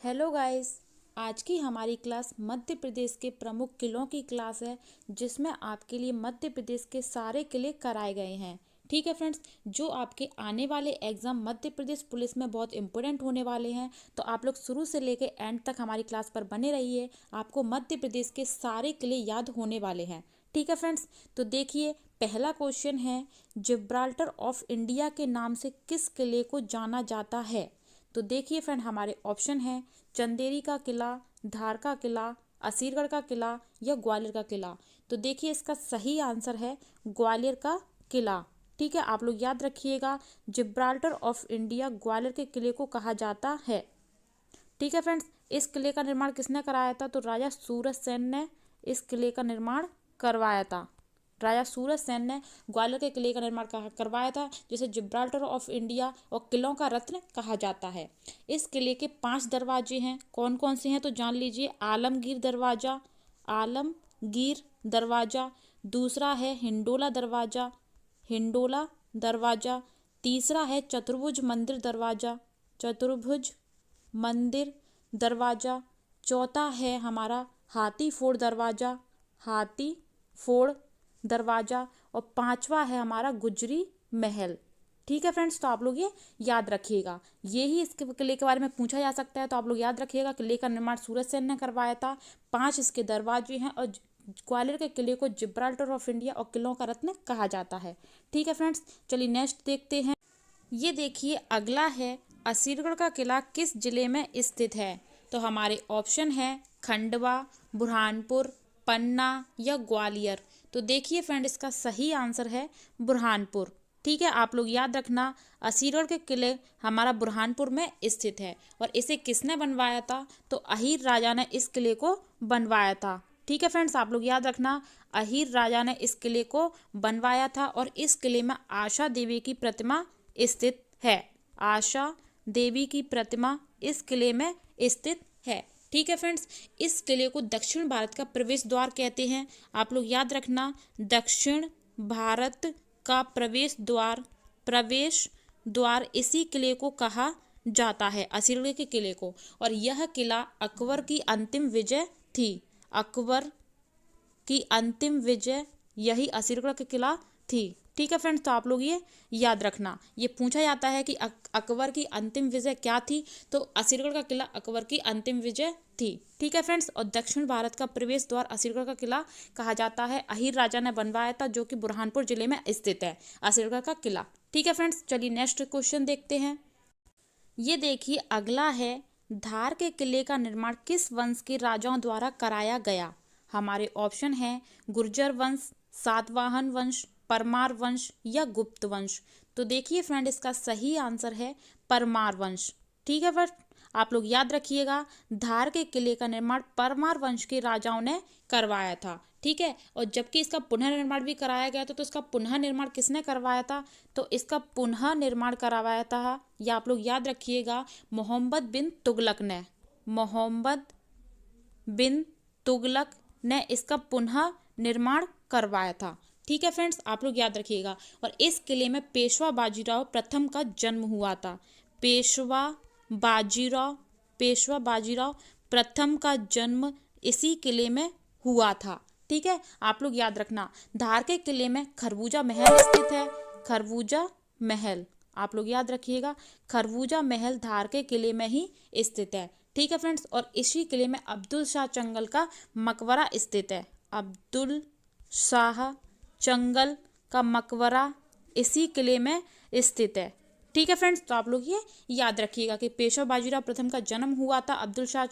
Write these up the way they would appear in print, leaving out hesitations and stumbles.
Hello guys. आज की हमारी क्लास मध्य प्रदेश के प्रमुख किलों की क्लास है, जिसमें आपके लिए मध्य प्रदेश के सारे किले कराए गए हैं। ठीक है फ्रेंड्स, जो आपके आने वाले एग्जाम मध्य प्रदेश पुलिस में बहुत इंपॉर्टेंट होने वाले हैं, तो आप लोग शुरू से लेकर एंड तक हमारी क्लास पर बने रहिए। आपको मध्य प्रदेश के सारे किले याद होने वाले हैं। ठीक है फ्रेंड्स, तो देखिए पहला क्वेश्चन है, जिब्राल्टर ऑफ इंडिया के नाम से किस किले को जाना जाता है? तो देखिए फ्रेंड, हमारे ऑप्शन है चंदेरी का किला, धार का किला, असीरगढ़ का किला या ग्वालियर का किला। तो देखिए इसका सही आंसर है ग्वालियर का किला। ठीक है, आप लोग याद रखिएगा, जिब्राल्टर ऑफ इंडिया ग्वालियर के किले को कहा जाता है। ठीक है फ्रेंड्स, इस किले का निर्माण किसने कराया था? तो राजा सूरज सेन ने इस किले का निर्माण करवाया था। राजा सूरज सेन ने ग्वालियर के किले का निर्माण करवाया था, जिसे जिब्राल्टर ऑफ इंडिया और किलों का रत्न कहा जाता है। इस किले के 5 दरवाजे हैं। कौन कौन से हैं तो जान लीजिए। आलमगीर दरवाजा, आलमगीर दरवाजा। दूसरा है हिंडोला दरवाजा, हिंडोला दरवाजा। तीसरा है चतुर्भुज मंदिर दरवाजा, चतुर्भुज मंदिर दरवाजा। चौथा है हमारा हाथी फोड़ दरवाजा, हाथी फोड़ दरवाजा। और 5वां है हमारा गुजरी महल। ठीक है फ्रेंड्स, तो आप लोग ये याद रखिएगा। यही इस किले के बारे में पूछा जा सकता है, तो आप लोग याद रखिएगा। किले का निर्माण सूरज सेन ने करवाया था। 5 इसके दरवाजे हैं और ग्वालियर के किले को जिब्राल्टर ऑफ इंडिया और किलों का रत्न कहा जाता है। ठीक है फ्रेंड्स, चलिए नेक्स्ट देखते हैं। ये देखिए अगला है, असीरगढ़ का किला किस जिले में स्थित है? तो हमारे ऑप्शन है खंडवा, बुरहानपुर, पन्ना या ग्वालियर। तो देखिए फ्रेंड, इसका सही आंसर है बुरहानपुर। ठीक है, आप लोग याद रखना, असीरगढ़ के किले हमारा बुरहानपुर में स्थित है। और इसे किसने बनवाया था? तो अहीर राजा ने इस किले को बनवाया था। ठीक है फ्रेंड्स, आप लोग याद रखना, अहीर राजा ने इस किले को बनवाया था। और इस किले में आशा देवी की प्रतिमा स्थित है। आशा देवी की प्रतिमा इस किले में स्थित है। ठीक है फ्रेंड्स, इस किले को दक्षिण भारत का प्रवेश द्वार कहते हैं। आप लोग याद रखना, दक्षिण भारत का प्रवेश द्वार इसी किले को कहा जाता है, असीरगढ़ के किले को। और यह किला अकबर की अंतिम विजय थी। अकबर की अंतिम विजय यही असीरगढ़ का किला थी। ठीक है फ्रेंड्स, तो आप लोग ये याद रखना। ये पूछा जाता है कि अकबर की अंतिम विजय क्या थी? तो असीरगढ़ का किला अकबर की अंतिम विजय थी। ठीक है फ्रेंड्स, और दक्षिण भारत का प्रवेश द्वार असीरगढ़ का किला कहा जाता है। अहीर राजा ने बनवाया था, जो कि बुरहानपुर जिले में स्थित है, असीरगढ़ का किला। ठीक है फ्रेंड्स, चलिए नेक्स्ट क्वेश्चन देखते हैं। ये देखिए अगला है, धार के किले का निर्माण किस वंश के राजाओं द्वारा कराया गया? हमारे ऑप्शन है गुर्जर वंश, सातवाहन वंश, परमार वंश या गुप्त वंश। तो देखिए फ्रेंड, इसका सही आंसर है परमार वंश। ठीक है फ्रेंड, आप लोग याद रखिएगा, धार के किले का निर्माण परमार वंश के राजाओं ने करवाया था। ठीक है, और जबकि इसका पुनर्निर्माण भी कराया गया था, तो इसका पुनः निर्माण किसने करवाया था? तो इसका पुनः निर्माण करवाया था, या आप लोग याद रखिएगा, मोहम्मद बिन तुगलक ने। मोहम्मद बिन तुगलक ने इसका पुनः निर्माण करवाया था। ठीक है फ्रेंड्स, आप लोग याद रखिएगा। और इस किले में पेशवा बाजीराव प्रथम का जन्म हुआ था। पेशवा बाजीराव प्रथम का जन्म इसी किले में हुआ था। ठीक है, आप लोग याद रखना, धार के किले में खरबूजा महल स्थित है। खरबूजा महल, आप लोग याद रखिएगा, खरबूजा महल धार के किले में ही स्थित है। ठीक है फ्रेंड्स, और इसी किले में अब्दुल शाह चंगल का मकबरा स्थित है। अब्दुल शाह चंगल का मकबरा इसी किले में स्थित है। ठीक है फ्रेंड्स, तो आप लोग ये याद रखिएगा कि पेशवा बाजीराव प्रथम का जन्म हुआ था, अब्दुल शाह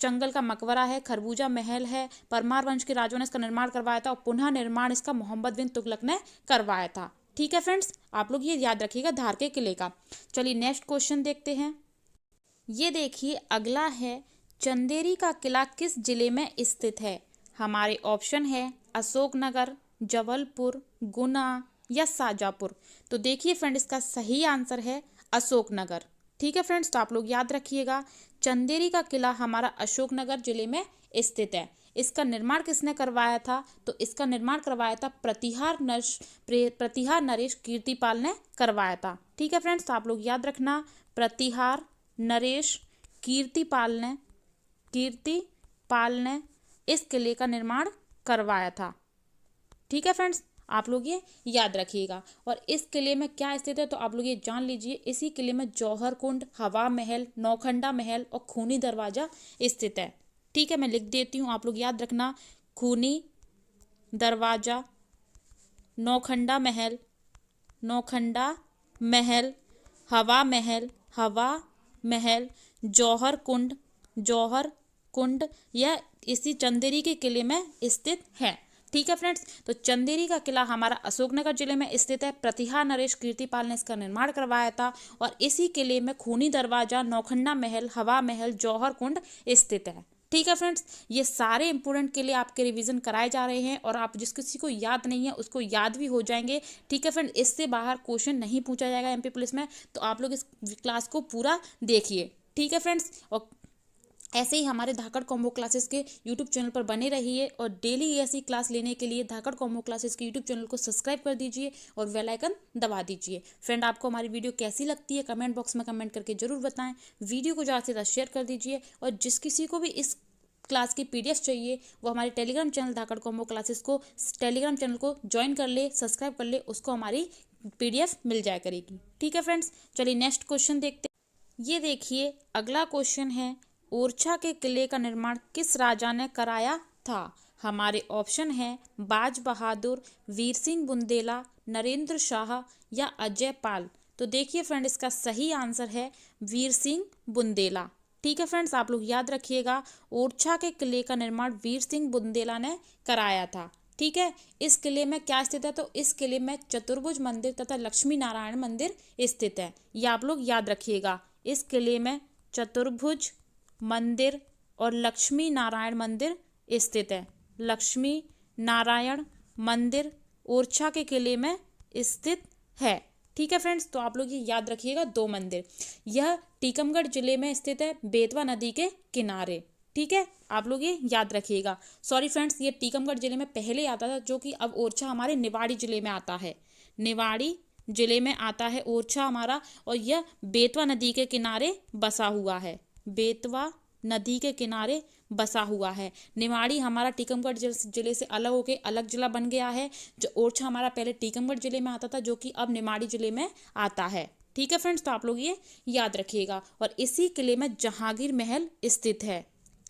चंगल का मकबरा है, खरबूजा महल है, परमार वंश के राजाओं ने इसका निर्माण करवाया था, और पुनः निर्माण इसका मोहम्मद बिन तुगलक ने करवाया था। ठीक है फ्रेंड्स, आप लोग ये याद रखिएगा धार के किले का। चलिए नेक्स्ट क्वेश्चन देखते हैं। ये देखिए अगला है, चंदेरी का किला किस जिले में स्थित है? हमारे ऑप्शन है अशोकनगर, जबलपुर, गुना या शाजापुर। तो देखिए फ्रेंड, इसका सही आंसर है अशोकनगर। ठीक है फ्रेंड्स, तो आप लोग याद रखिएगा, चंदेरी का किला हमारा अशोकनगर जिले में स्थित है। इसका निर्माण किसने करवाया था? तो इसका निर्माण करवाया था प्रतिहार नरेश कीर्तिपाल ने करवाया था। ठीक है फ्रेंड्स, तो आप लोग याद रखना, प्रतिहार नरेश कीर्तिपाल ने इस किले का निर्माण करवाया था। ठीक है फ्रेंड्स, आप लोग ये याद रखिएगा। और इस किले में क्या स्थित है तो आप लोग ये जान लीजिए, इसी किले में जौहर कुंड, हवा महल, नौखंडा महल और खूनी दरवाजा स्थित है। ठीक है, मैं लिख देती हूँ, आप लोग याद रखना। खूनी दरवाजा, नौखंडा महल, हवा महल, जौहर कुंड यह इसी चंदेरी के किले में स्थित है। ठीक है फ्रेंड्स, तो चंदेरी का किला हमारा अशोकनगर जिले में स्थित है। प्रतिहार नरेश कीर्तिपाल ने इसका निर्माण करवाया था और इसी किले में खूनी दरवाजा, नौखंडा महल, हवा महल, जौहर कुंड स्थित है। ठीक है फ्रेंड्स, ये सारे इंपोर्टेंट किले आपके रिवीजन कराए जा रहे हैं और आप जिस किसी को याद नहीं है उसको याद भी हो जाएंगे। ठीक है फ्रेंड, इससे बाहर क्वेश्चन नहीं पूछा जाएगा एमपी पुलिस में, तो आप लोग इस क्लास को पूरा देखिए। ठीक है फ्रेंड्स, और ऐसे ही हमारे धाकड़ कॉम्बो क्लासेस के यूट्यूब चैनल पर बने रहिए और डेली ऐसी क्लास लेने के लिए धाकड़ कॉम्बो क्लासेस के यूट्यूब चैनल को सब्सक्राइब कर दीजिए और बेल आइकन दबा दीजिए। फ्रेंड, आपको हमारी वीडियो कैसी लगती है कमेंट बॉक्स में कमेंट करके जरूर बताएं। वीडियो को ज़्यादा से ज़्यादा शेयर कर दीजिए और जिस किसी को भी इस क्लास की पीडीएफ चाहिए वो हमारे टेलीग्राम चैनल धाकड़ कॉम्बो क्लासेस को टेलीग्राम चैनल को ज्वाइन कर ले, सब्सक्राइब कर ले, उसको हमारी पीडीएफ मिल जाया करेगी। ठीक है फ्रेंड्स, चलिए नेक्स्ट क्वेश्चन देखते हैं। ये देखिए अगला क्वेश्चन है, ओरछा के किले का निर्माण किस राजा ने कराया था? हमारे ऑप्शन है बाज बहादुर, वीर सिंह बुंदेला, नरेंद्र शाह या अजय पाल। तो देखिए फ्रेंड, इसका सही आंसर है वीर सिंह बुंदेला। ठीक है फ्रेंड्स, आप लोग याद रखिएगा, ओरछा के किले का निर्माण वीर सिंह बुंदेला ने कराया था। ठीक है, इस किले में क्या स्थित है तो इस किले में चतुर्भुज मंदिर तथा लक्ष्मी नारायण मंदिर स्थित है। ये आप लोग याद रखिएगा, इस किले में चतुर्भुज मंदिर और लक्ष्मी नारायण मंदिर स्थित है। लक्ष्मी नारायण मंदिर ओरछा के किले में स्थित है। ठीक है फ्रेंड्स, तो आप लोग ये याद रखिएगा, 2 मंदिर। यह टीकमगढ़ जिले में स्थित है, बेतवा नदी के किनारे। ठीक है, आप लोग ये याद रखिएगा। सॉरी फ्रेंड्स, ये टीकमगढ़ जिले में पहले आता था, जो कि अब ओरछा हमारे निवाड़ी जिले में आता है। निवाड़ी जिले में आता है ओरछा हमारा, और यह बेतवा नदी के किनारे बसा हुआ है। बेतवा नदी के किनारे बसा हुआ है। निवाड़ी हमारा टीकमगढ़ जिले से अलग होकर अलग जिला बन गया है। जो ओरछा हमारा पहले टीकमगढ़ जिले में आता था, जो कि अब निवाड़ी जिले में आता है। ठीक है फ्रेंड्स, तो आप लोग ये याद रखिएगा। और इसी किले में जहांगीर महल स्थित है।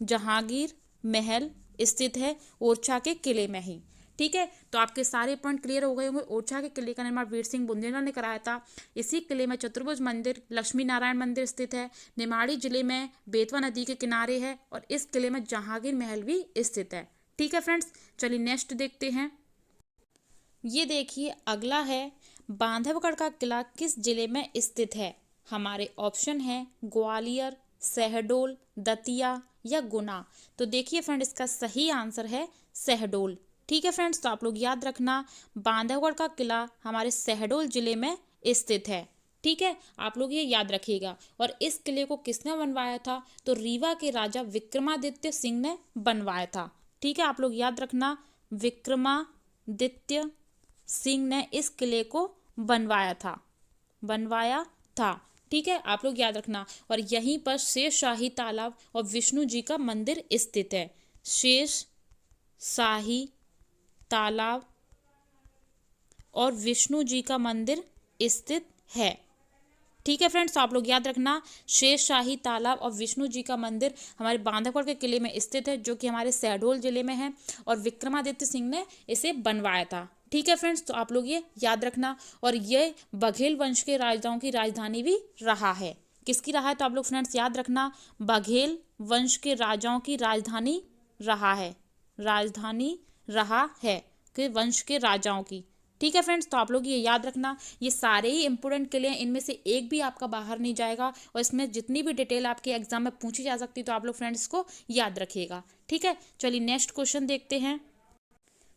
जहांगीर महल स्थित है ओरछा के किले में ही। ठीक है, तो आपके सारे पॉइंट क्लियर हो गए होंगे। ओरछा के किले का निर्माण वीर सिंह बुंदेला ने कराया था। इसी किले में चतुर्भुज मंदिर, लक्ष्मी नारायण मंदिर स्थित है। निमाड़ी जिले में बेतवा नदी के किनारे है और इस किले में जहांगीर महल भी स्थित है। ठीक है फ्रेंड्स, चलिए नेक्स्ट देखते हैं। ये देखिए अगला है, बांधवगढ़ का किला किस जिले में स्थित है? हमारे ऑप्शन है ग्वालियर, शहडोल, दतिया या गुना। तो देखिए फ्रेंड, इसका सही आंसर है शहडोल। ठीक है फ्रेंड्स, तो आप लोग याद रखना, बांधवगढ़ का किला हमारे शहडोल जिले में स्थित है। ठीक है, आप लोग ये याद रखिएगा। और इस किले को किसने बनवाया था तो रीवा के राजा विक्रमादित्य सिंह ने बनवाया था। ठीक है, आप लोग याद रखना, विक्रमादित्य सिंह ने इस किले को बनवाया था। ठीक है, आप लोग याद रखना। और यहीं पर शेष शाही तालाब और विष्णु जी का मंदिर स्थित है। शेष शाही तालाब और विष्णु जी का मंदिर स्थित है। ठीक है फ्रेंड्स, तो आप लोग याद रखना, शेष शाही तालाब और विष्णु जी का मंदिर हमारे बांधवगढ़ के किले में स्थित है, जो कि हमारे शहडोल जिले में है और विक्रमादित्य सिंह ने इसे बनवाया था। ठीक है फ्रेंड्स, तो आप लोग ये याद रखना। और ये बघेल वंश के राजाओं की राजधानी भी रहा है। किसकी रहा है तो आप लोग फ्रेंड्स याद रखना, बघेल वंश के राजाओं की राजधानी रहा है कि वंश के राजाओं की। ठीक है फ्रेंड्स, तो आप लोग ये याद रखना, ये सारे ही इंपोर्टेंट किले हैं, इनमें से एक भी आपका बाहर नहीं जाएगा और इसमें जितनी भी डिटेल आपके एग्जाम में पूछी जा सकती है तो आप लोग फ्रेंड्स इसको याद रखिएगा। ठीक है, चलिए नेक्स्ट क्वेश्चन देखते हैं।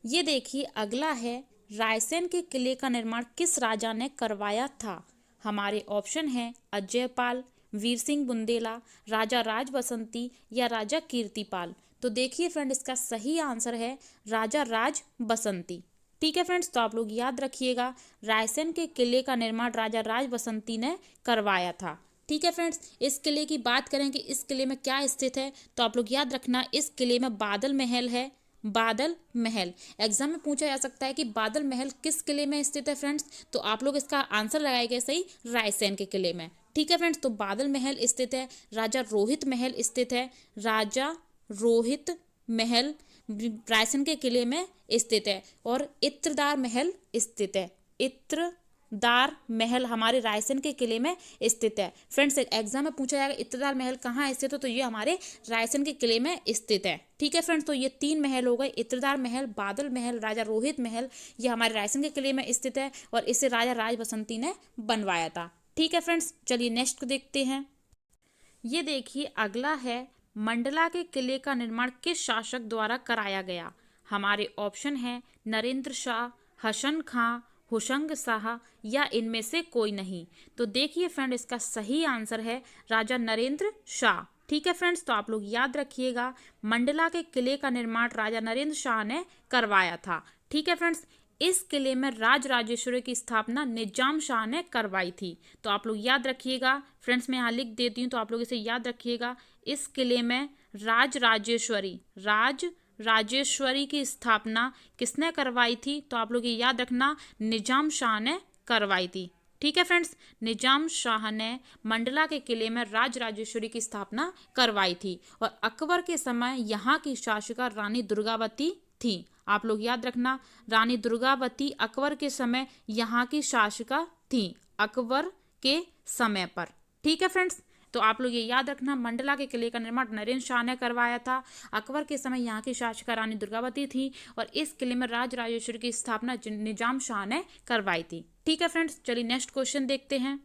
ये देखिए अगला है, रायसेन के किले का निर्माण किस राजा ने करवाया था? हमारे ऑप्शन है अजयपाल, वीर सिंह बुंदेला, राजा राज बसंती या राजा कीर्तिपाल। तो देखिए फ्रेंड, इसका सही आंसर है राजा राज बसंती। ठीक है फ्रेंड्स, तो आप लोग याद रखिएगा, रायसेन के किले का निर्माण राजा राज बसंती ने करवाया था। ठीक है फ्रेंड्स, इस किले की बात करें कि इस किले में क्या स्थित है, तो आप लोग याद रखना इस किले में बादल महल है। बादल महल एग्जाम में पूछा जा सकता है कि बादल महल किस किले में स्थित है फ्रेंड्स, तो आप लोग इसका आंसर लगाएंगे सही रायसेन के किले में। ठीक है फ्रेंड्स, तो बादल महल स्थित है। राजा रोहित महल स्थित है। राजा रोहित महल रायसेन के किले में स्थित है। और इत्रदार महल स्थित है। इत्रदार महल हमारे रायसेन के किले में स्थित है। फ्रेंड्स, एग्जाम में पूछा जाएगा इत्रदार महल कहाँ स्थित है, तो ये हमारे रायसेन के किले में स्थित है। ठीक है फ्रेंड्स, तो ये 3 महल हो गए, इत्रदार महल, बादल महल, राजा रोहित महल, ये हमारे रायसेन के किले में स्थित है और इसे राजा राज बसंती ने बनवाया था। ठीक है फ्रेंड्स, चलिए नेक्स्ट को देखते हैं। ये देखिए अगला है, मंडला के किले का निर्माण किस शासक द्वारा कराया गया। हमारे ऑप्शन है नरेंद्र शाह, हसन खां, हुशंग शाह या इनमें से कोई नहीं। तो देखिए फ्रेंड, इसका सही आंसर है राजा नरेंद्र शाह। ठीक है फ्रेंड्स, तो आप लोग याद रखिएगा मंडला के किले का निर्माण राजा नरेंद्र शाह ने करवाया था। ठीक है फ्रेंड्स, इस किले में राज राजेश्वरी की स्थापना निजाम शाह ने करवाई थी। तो आप लोग याद रखिएगा फ्रेंड्स, मैं यहाँ लिख देती हूँ तो आप लोग इसे याद रखिएगा। इस किले में राज राजेश्वरी की स्थापना किसने करवाई थी, तो आप लोग ये याद रखना निजाम शाह ने करवाई थी। ठीक है फ्रेंड्स, निजाम शाह ने मंडला के किले में राज राजेश्वरी की स्थापना करवाई थी और अकबर के समय यहाँ की शासिका रानी दुर्गावती थी। आप लोग याद रखना रानी दुर्गावती अकबर के समय यहाँ की शासिका थी, अकबर के समय पर। ठीक है फ्रेंड्स, तो आप लोग ये याद रखना मंडला के किले का निर्माण नरेंद्र शाह ने करवाया था, अकबर के समय यहाँ की शासिका रानी दुर्गावती थी और इस किले में राज राजेश्वरी की स्थापना निजाम शाह ने करवाई थी। ठीक है फ्रेंड्स, चलिए नेक्स्ट क्वेश्चन देखते हैं।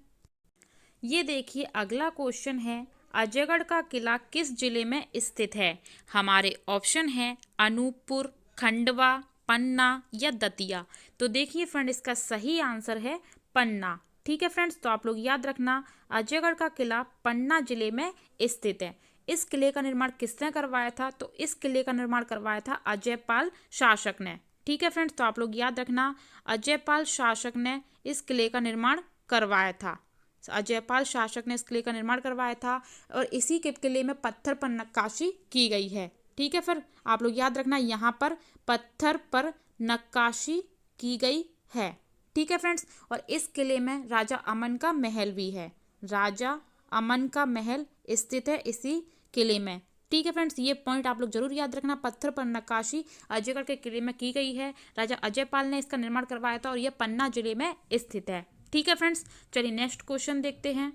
ये देखिए अगला क्वेश्चन है, अजयगढ़ का किला किस जिले में स्थित है। हमारे ऑप्शन है अनूपपुर, खंडवा, पन्ना या दतिया। तो देखिए फ्रेंड, इसका सही आंसर है पन्ना। ठीक है फ्रेंड्स, तो आप लोग याद रखना अजयगढ़ का किला पन्ना जिले में स्थित है। इस किले का निर्माण किसने करवाया था, तो इस किले का निर्माण करवाया था अजयपाल शासक ने। ठीक है फ्रेंड्स, तो आप लोग याद रखना अजयपाल शासक ने इस किले का निर्माण करवाया था। अजयपाल शासक ने इस किले का निर्माण करवाया था और इसी के किले में पत्थर पर नक्काशी की गई है। ठीक है, फिर आप लोग याद रखना यहाँ पर पत्थर पर नक्काशी की गई है। ठीक है फ्रेंड्स, और इस किले में राजा अमन का महल भी है। राजा अमन का महल स्थित है इसी किले में। ठीक है फ्रेंड्स, ये पॉइंट आप लोग जरूर याद रखना, पत्थर पर नक्काशी अजयगढ़ के किले में की गई है। राजा अजयपाल ने इसका निर्माण करवाया था और यह पन्ना जिले में स्थित है। ठीक है फ्रेंड्स, चलिए नेक्स्ट क्वेश्चन देखते हैं।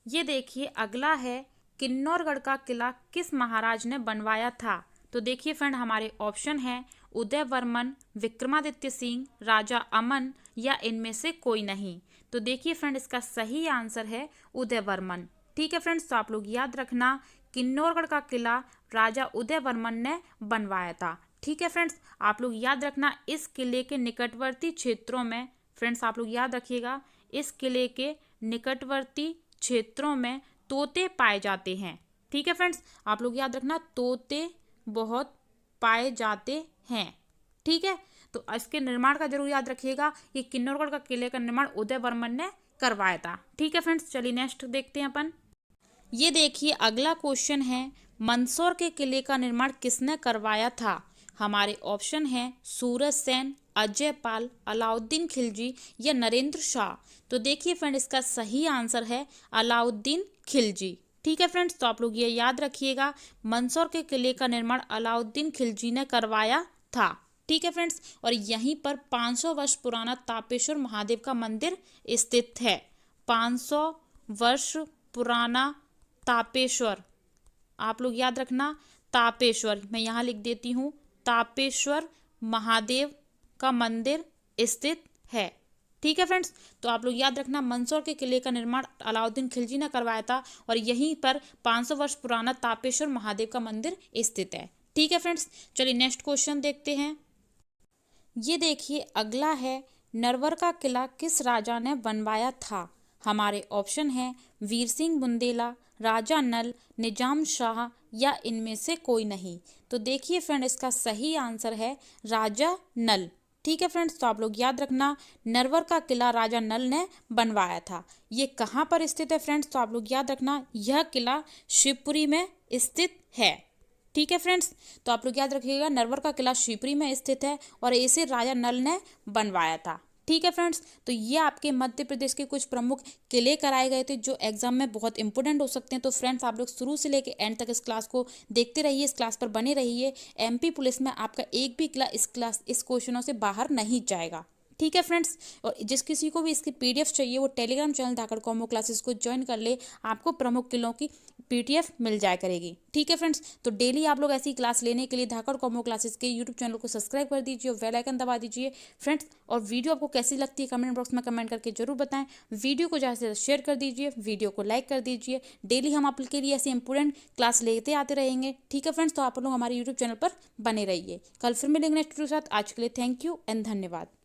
ये देखिए अगला है, किन्नौरगढ़ का किला किस महाराज ने बनवाया था। तो देखिए फ्रेंड, हमारे ऑप्शन है उदय वर्मन, विक्रमादित्य सिंह, राजा अमन या इनमें से कोई नहीं। तो देखिए फ्रेंड, इसका सही आंसर है उदय वर्मन। ठीक है फ्रेंड्स, तो आप लोग याद रखना किन्नौरगढ़ का किला राजा उदय वर्मन ने बनवाया था। ठीक है फ्रेंड्स, आप लोग याद रखना इस किले के निकटवर्ती क्षेत्रों में, फ्रेंड्स आप लोग याद रखिएगा इस किले के निकटवर्ती क्षेत्रों में तोते पाए जाते हैं। ठीक है फ्रेंड्स, आप लोग याद रखना तोते बहुत पाए जाते हैं। ठीक है, तो इसके निर्माण का जरूर याद रखिएगा, ये किन्नौरगढ़ का किले का निर्माण उदय वर्मन ने करवाया था। ठीक है फ्रेंड्स, चलिए नेक्स्ट देखते हैं अपन। ये देखिए अगला क्वेश्चन है, मंदसौर के किले का निर्माण किसने करवाया था। हमारे ऑप्शन है सूरज सेन, अजयपाल, अलाउद्दीन खिलजी या नरेंद्र शाह। तो देखिए फ्रेंड, इसका सही आंसर है अलाउद्दीन खिलजी। ठीक है फ्रेंड्स, तो आप लोग ये याद रखिएगा मंदसौर के किले का निर्माण अलाउद्दीन खिलजी ने करवाया था। ठीक है फ्रेंड्स, और यहीं पर 500 वर्ष पुराना तापेश्वर महादेव का मंदिर स्थित है। 500 वर्ष पुराना तापेश्वर, आप लोग याद रखना तापेश्वर, मैं यहाँ लिख देती हूँ तापेश्वर महादेव का मंदिर स्थित है। ठीक है फ्रेंड्स, तो आप लोग याद रखना मंदसौर के किले का निर्माण अलाउद्दीन खिलजी ने करवाया था और यहीं पर 500 वर्ष पुराना तापेश्वर महादेव का मंदिर स्थित है। ठीक है फ्रेंड्स, चलिए नेक्स्ट क्वेश्चन देखते हैं। ये देखिए अगला है, नरवर का किला किस राजा ने बनवाया था। हमारे ऑप्शन है वीर सिंह बुंदेला, राजा नल, निजाम शाह या इनमें से कोई नहीं। तो देखिए फ्रेंड, इसका सही आंसर है राजा नल। ठीक है फ्रेंड्स, तो आप लोग याद रखना नरवर का किला राजा नल ने बनवाया था। ये कहाँ पर स्थित है फ्रेंड्स, तो आप लोग याद रखना यह किला शिवपुरी में स्थित है। ठीक है फ्रेंड्स, तो आप लोग याद रखिएगा नरवर का किला शिवपुरी में स्थित है और इसे राजा नल ने बनवाया था। ठीक है फ्रेंड्स, तो ये आपके मध्य प्रदेश के कुछ प्रमुख किले कराए गए थे जो एग्जाम में बहुत इंपॉर्टेंट हो सकते हैं। तो फ्रेंड्स आप लोग शुरू से लेकर एंड तक इस क्लास को देखते रहिए, इस क्लास पर बने रहिए। एमपी पुलिस में आपका एक भी किला इस क्वेश्चनों से बाहर नहीं जाएगा। ठीक है फ्रेंड्स, और जिस किसी को भी इसकी पीडीएफ चाहिए वो टेलीग्राम चैनल धाकड़ कॉम्बो क्लासेस को ज्वाइन कर ले, आपको प्रमुख किलों की पीडीएफ मिल जाया करेगी। ठीक है फ्रेंड्स, तो डेली आप लोग ऐसी क्लास लेने के लिए धाकड़ कॉम्बो क्लासेस के यूट्यूब चैनल को सब्सक्राइब कर दीजिए और बेल आइकन दबा दीजिए फ्रेंड्स। और वीडियो आपको कैसी लगती है कमेंट बॉक्स में कमेंट करके जरूर बताएं। वीडियो को ज़्यादा से ज़्यादा शेयर कर दीजिए, वीडियो को लाइक कर दीजिए। डेली हम आप के लिए ऐसी इंपॉर्टेंट क्लास लेते आते रहेंगे। ठीक है फ्रेंड्स, तो आप लोग हमारे यूट्यूब चैनल पर बने रहिए। कल फिर मिलेंगे नेक्स्ट वीडियो के साथ। आज के लिए थैंक यू एंड धन्यवाद।